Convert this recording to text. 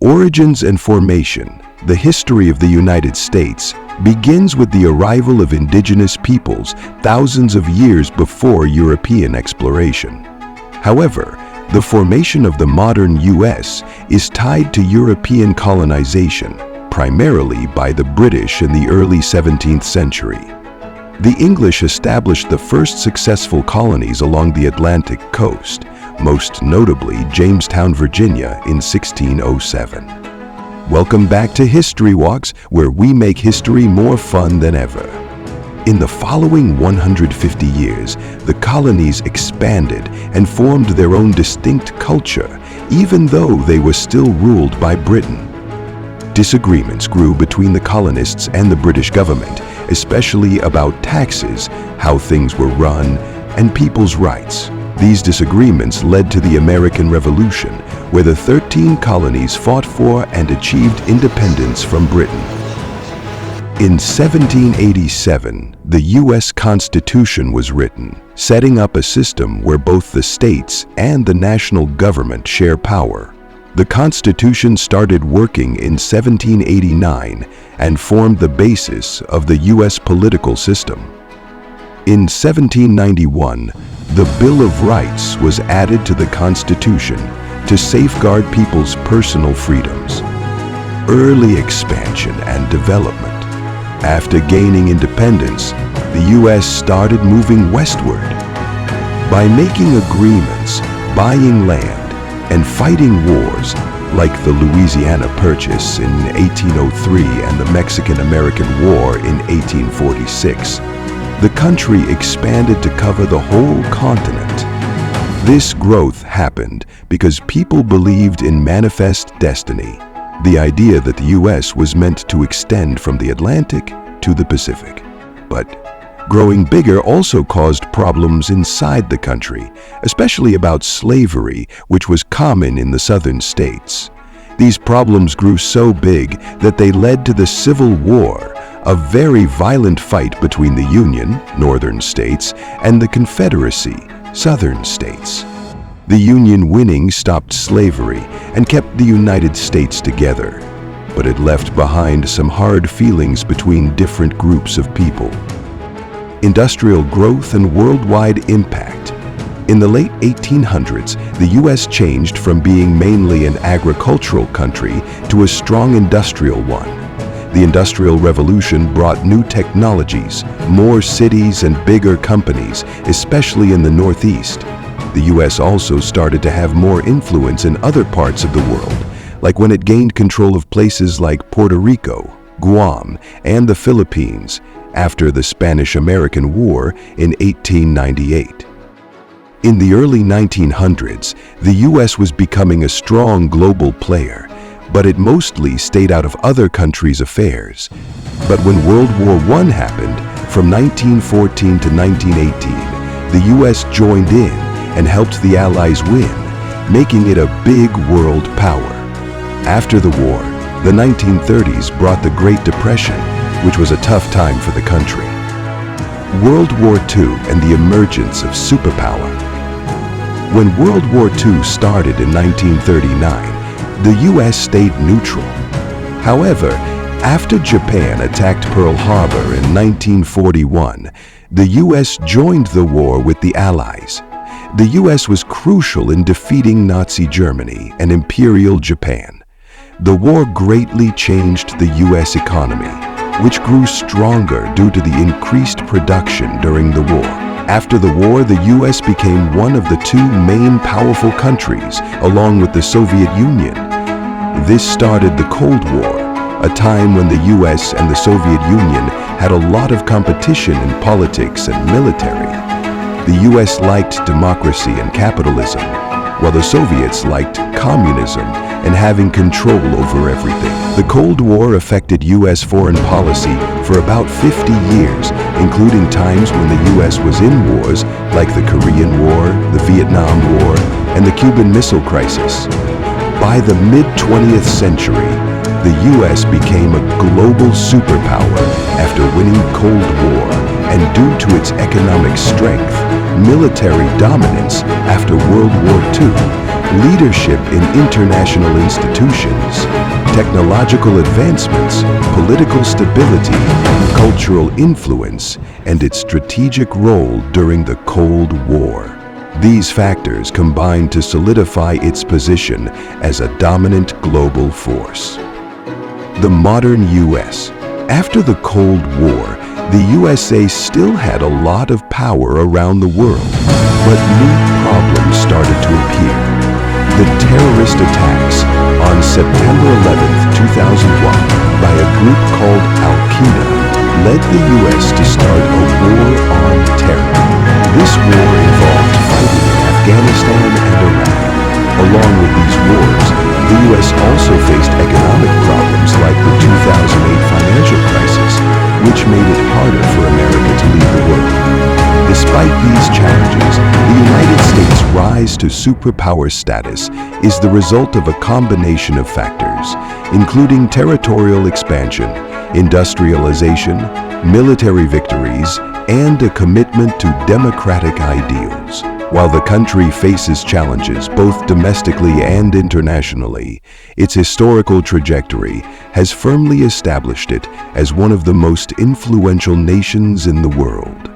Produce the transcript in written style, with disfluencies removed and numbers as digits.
Origins and formation. The history of the United States begins with the arrival of indigenous peoples thousands of years before European exploration. However, the formation of the modern U.S. is tied to European colonization, primarily by the British in the early 17th century. The English established the first successful colonies along the Atlantic coast, most notably Jamestown, Virginia in 1607. Welcome back to History Walks, where we make history more fun than ever. In the following 150 years, the colonies expanded and formed their own distinct culture, even though they were still ruled by Britain. Disagreements grew between the colonists and the British government, especially about taxes, how things were run, and people's rights. These disagreements led to the American Revolution, where the 13 colonies fought for and achieved independence from Britain. In 1787, the U.S. Constitution was written, setting up a system where both the states and the national government share power. The Constitution started working in 1789 and formed the basis of the U.S. political system. In 1791, the Bill of Rights was added to the Constitution to safeguard people's personal freedoms. Early expansion and development. After gaining independence, the U.S. started moving westward. By making agreements, buying land, and fighting wars like the Louisiana Purchase in 1803 and the Mexican-American War in 1846, the country expanded to cover the whole continent. This growth happened because people believed in manifest destiny, the idea that the U.S. was meant to extend from the Atlantic to the Pacific. But growing bigger also caused problems inside the country, especially about slavery, which was common in the southern states. These problems grew so big that they led to the Civil War, a very violent fight between the Union, northern states, and the Confederacy, southern states. The Union winning stopped slavery and kept the United States together, but it left behind some hard feelings between different groups of people. Industrial growth and worldwide impact. In the late 1800s, the U.S. changed from being mainly an agricultural country to a strong industrial one. The Industrial Revolution brought new technologies, more cities and bigger companies, especially in the Northeast. The U.S. also started to have more influence in other parts of the world, like when it gained control of places like Puerto Rico, Guam, and the Philippines after the Spanish-American War in 1898. In the early 1900s, the U.S. was becoming a strong global player, but it mostly stayed out of other countries' affairs. But when World War I happened, from 1914 to 1918, the U.S. joined in and helped the Allies win, making it a big world power. After the war, the 1930s brought the Great Depression, which was a tough time for the country. World War II and the emergence of superpower. When World War II started in 1939, the U.S. stayed neutral. However, after Japan attacked Pearl Harbor in 1941, the U.S. joined the war with the Allies. The U.S. was crucial in defeating Nazi Germany and Imperial Japan. The war greatly changed the U.S. economy, which grew stronger due to the increased production during the war. After the war, the U.S. became one of the two main powerful countries, along with the Soviet Union. This started the Cold War, a time when the U.S. and the Soviet Union had a lot of competition in politics and military. The U.S. liked democracy and capitalism, while the Soviets liked communism and having control over everything. The Cold War affected U.S. foreign policy for about 50 years, including times when the U.S. was in wars like the Korean War, the Vietnam War, and the Cuban Missile Crisis. By the mid-20th century, the U.S. became a global superpower after winning Cold War and due to its economic strength, military dominance after World War II, leadership in international institutions, technological advancements, political stability, cultural influence, and its strategic role during the Cold War. These factors combine to solidify its position as a dominant global force. The modern U.S. After the Cold War, the USA still had a lot of power around the world, but new problems started to appear. The terrorist attacks on September 11, 2001, by a group called Al-Qaeda led the U.S. to start a war on terror. This war involved fighting in Afghanistan and Iraq. Along with these wars, the U.S. also faced economic problems like the 2008 financial crisis, which made it harder for America to lead the world. Despite these challenges, the United States' rise to superpower status is the result of a combination of factors, including territorial expansion, industrialization, military victories, and a commitment to democratic ideals. While the country faces challenges both domestically and internationally, its historical trajectory has firmly established it as one of the most influential nations in the world.